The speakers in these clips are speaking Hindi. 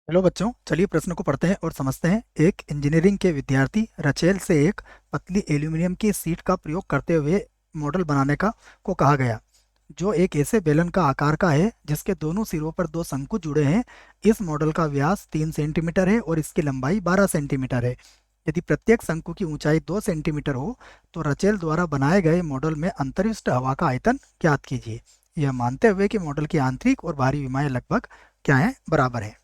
हेलो बच्चों, चलिए प्रश्न को पढ़ते हैं और समझते हैं। एक इंजीनियरिंग के विद्यार्थी रचेल से एक पतली एल्यूमिनियम की शीट का प्रयोग करते हुए मॉडल बनाने का को कहा गया, जो एक ऐसे बेलन का आकार का है जिसके दोनों सिरों पर दो शंकु जुड़े हैं। इस मॉडल का व्यास 3 सेंटीमीटर है और इसकी लंबाई 12 सेंटीमीटर है। यदि प्रत्येक शंकु की ऊंचाई 2 सेंटीमीटर हो तो रचेल द्वारा बनाए गए मॉडल में अंतर्विष्ट हवा का आयतन ज्ञात कीजिए, यह मानते हुए कि मॉडल की आंतरिक और बाहरी विमाएं लगभग क्या है, बराबर है।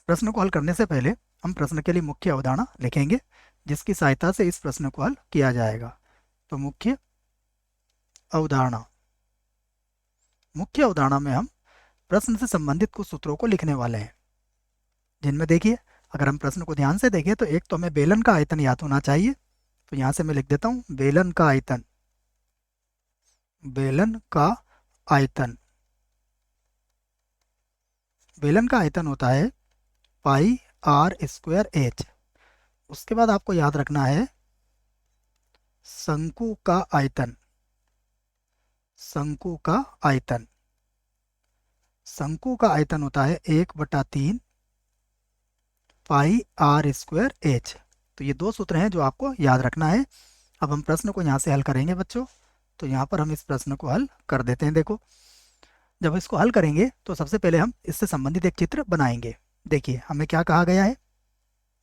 प्रश्न को हल करने से पहले हम प्रश्न के लिए मुख्य अवधारणा लिखेंगे, जिसकी सहायता से इस प्रश्न को हल किया जाएगा। तो अवधारणा मुख्य अवधारणा में हम प्रश्न से संबंधित कुछ सूत्रों को लिखने वाले हैं, जिनमें देखिए, अगर हम प्रश्न को ध्यान से देखें तो एक तो हमें बेलन का आयतन याद होना चाहिए। तो यहाँ से मैं लिख देता हूँ बेलन का आयतन। बेलन का आयतन बेलन का आयतन होता है पाई आर स्क्वायर एच। उसके बाद आपको याद रखना है शंकु का आयतन। शंकु का आयतन शंकु का आयतन होता है 1/3 पाई आर स्क्वायर एच। तो ये दो सूत्र हैं जो आपको याद रखना है। अब हम प्रश्न को यहाँ से हल करेंगे बच्चों। तो यहाँ पर हम इस प्रश्न को हल कर देते हैं। देखो, जब इसको हल करेंगे तो सबसे पहले हम इससे संबंधित एक चित्र बनाएंगे। देखिए, हमें क्या कहा गया है,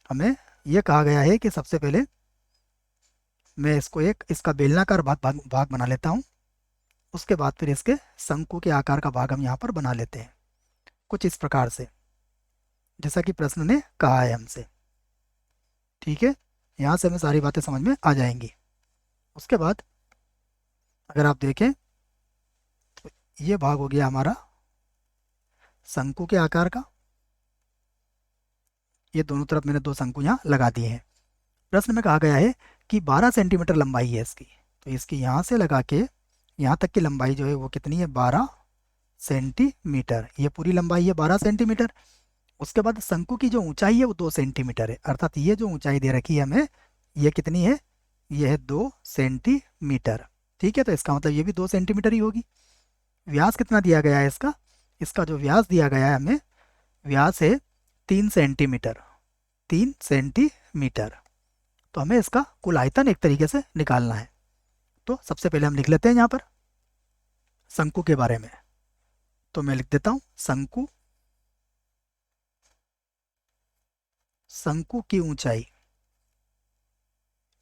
हमें यह कहा गया है कि सबसे पहले मैं इसका बेलनाकार भाग बना लेता हूँ। उसके बाद फिर इसके शंकु के आकार का भाग हम यहाँ पर बना लेते हैं, कुछ इस प्रकार से, जैसा कि प्रश्न ने कहा है हमसे। ठीक है, यहाँ से हमें सारी बातें समझ में आ जाएंगी। उसके बाद अगर आप देखें तो ये भाग हो गया हमारा शंकु के आकार का। ये दोनों तरफ मैंने दो शंकु यहाँ लगा दिए हैं। प्रश्न में कहा गया है कि 12 सेंटीमीटर लंबाई है इसकी। तो इसकी यहाँ से लगा के यहाँ तक की लंबाई जो है वो कितनी है, 12 सेंटीमीटर। ये पूरी लंबाई है 12 सेंटीमीटर। उसके बाद शंकु की जो ऊंचाई है वो 2 सेंटीमीटर है, अर्थात ये जो ऊंचाई दे रखी है हमें, ये कितनी है, ये है 2 सेंटीमीटर। ठीक है, तो इसका मतलब ये भी 2 सेंटीमीटर ही होगी। व्यास कितना दिया गया है इसका, इसका जो व्यास दिया गया है हमें, व्यास है 3 सेंटीमीटर। 3 सेंटीमीटर। तो हमें इसका कुल आयतन एक तरीके से निकालना है। तो सबसे पहले हम लिख लेते हैं यहाँ पर शंकु के बारे में। तो मैं लिख देता हूँ शंकु शंकु की ऊंचाई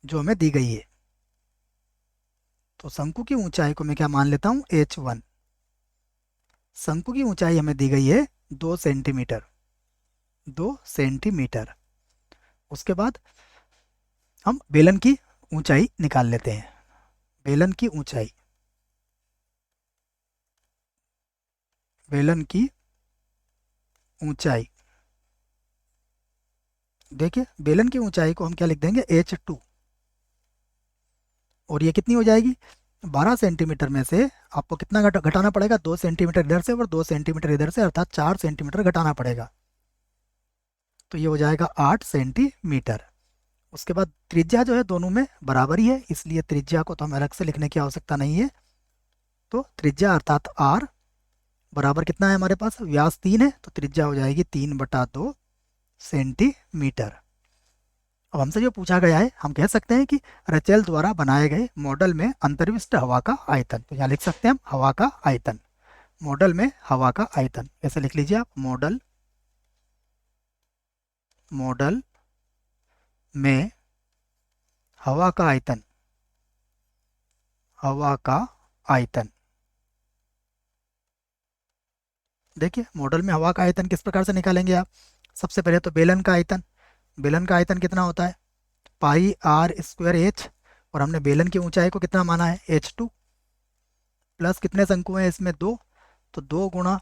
जो हमें दी गई है। तो शंकु की ऊंचाई को मैं क्या मान लेता हूँ, h1। शंकु की ऊंचाई हमें दी गई है 2 सेंटीमीटर। 2 सेंटीमीटर। उसके बाद हम बेलन की ऊंचाई निकाल लेते हैं। बेलन की ऊंचाई बेलन की ऊंचाई देखिए, बेलन की ऊंचाई को हम क्या लिख देंगे, h2। और ये कितनी हो जाएगी, 12 सेंटीमीटर में से आपको कितना घटाना पड़ेगा, 2 सेंटीमीटर इधर से और 2 सेंटीमीटर इधर से, अर्थात 4 सेंटीमीटर घटाना पड़ेगा। तो ये हो जाएगा 8 सेंटीमीटर। उसके बाद त्रिज्या जो है दोनों में बराबर ही है, इसलिए त्रिज्या को तो हमें अलग से लिखने की आवश्यकता नहीं है। तो त्रिज्या अर्थात r बराबर कितना है हमारे पास, व्यास 3 है, तो त्रिज्या हो जाएगी 3/2 सेंटीमीटर। अब हमसे जो पूछा गया है, हम कह सकते हैं कि रचेल द्वारा बनाए गए मॉडल में अंतर्विष्ट हवा का आयतन। तो यहाँ लिख सकते हैं हम हवा का आयतन। मॉडल में हवा का आयतन ऐसे लिख लीजिए आप, मॉडल में हवा का आयतन। हवा का आयतन देखिए, मॉडल में हवा का आयतन किस प्रकार से निकालेंगे आप। सबसे पहले तो बेलन का आयतन। बेलन का आयतन कितना होता है, पाई आर स्क्वायर एच। और हमने बेलन की ऊंचाई को कितना माना है, h2। प्लस कितने शंकु हैं इसमें, 2। तो 2 गुणा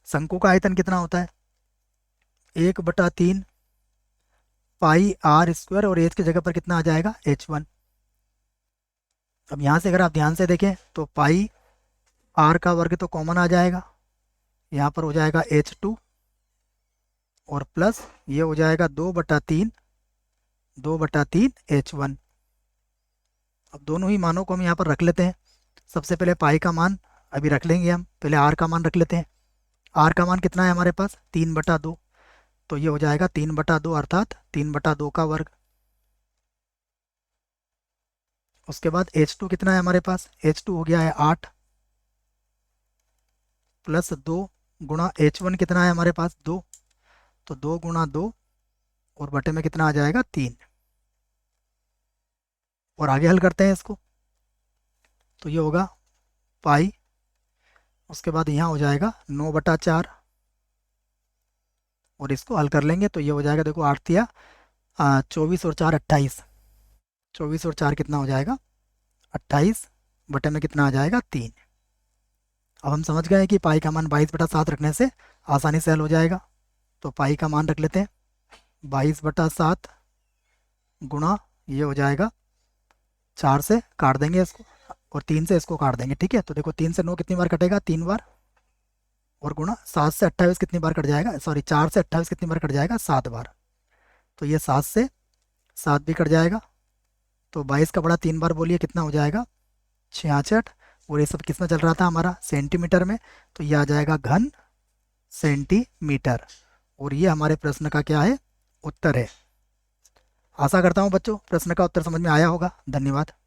शंकु का आयतन कितना होता है, 1/3 पाई आर स्क्वायर, और एच की जगह पर कितना आ जाएगा, h1। अब यहाँ से अगर आप ध्यान से देखें तो पाई आर का वर्ग तो कॉमन आ जाएगा, यहाँ पर हो जाएगा h2, और प्लस ये हो जाएगा 2/3 h1। अब दोनों ही मानों को हम यहाँ पर रख लेते हैं। सबसे पहले पाई का मान अभी रख लेंगे हम, पहले आर का मान रख लेते हैं। आर का मान कितना है हमारे पास, 3/2। तो ये हो जाएगा 3/2 अर्थात 3/2 का वर्ग। उसके बाद H2 कितना है हमारे पास, H2 हो गया है 8 प्लस 2 गुणा H1 कितना है हमारे पास 2, तो 2 गुणा 2 और बटे में कितना आ जाएगा 3। और आगे हल करते हैं इसको, तो ये होगा पाई, उसके बाद यहाँ हो जाएगा 9/4 और इसको हल कर लेंगे तो ये हो जाएगा, देखो 8 दिया 24 और 4 28, 24 और 4 कितना हो जाएगा 28 बटे में कितना आ जाएगा 3। अब हम समझ गए कि पाई का मान 22/7 रखने से आसानी से हल हो जाएगा। तो पाई का मान रख लेते हैं 22/7 गुणा, ये हो जाएगा 4 से काट देंगे इसको और 3 से इसको काट देंगे, ठीक है। तो देखो 3 से 9 कितनी बार कटेगा, 3 बार, और गुणा 7 से 28 कितनी बार कट जाएगा, सॉरी 4 से 28 कितनी बार कट जाएगा, 7 बार। तो ये 7 से 7 भी कट जाएगा, तो 22 का बड़ा 3 बार बोलिए कितना हो जाएगा 66। और ये सब किस में चल रहा था हमारा, सेंटीमीटर में, तो ये आ जाएगा घन सेंटीमीटर। और ये हमारे प्रश्न का क्या है, उत्तर है। आशा करता हूँ बच्चों प्रश्न का उत्तर समझ में आया होगा। धन्यवाद।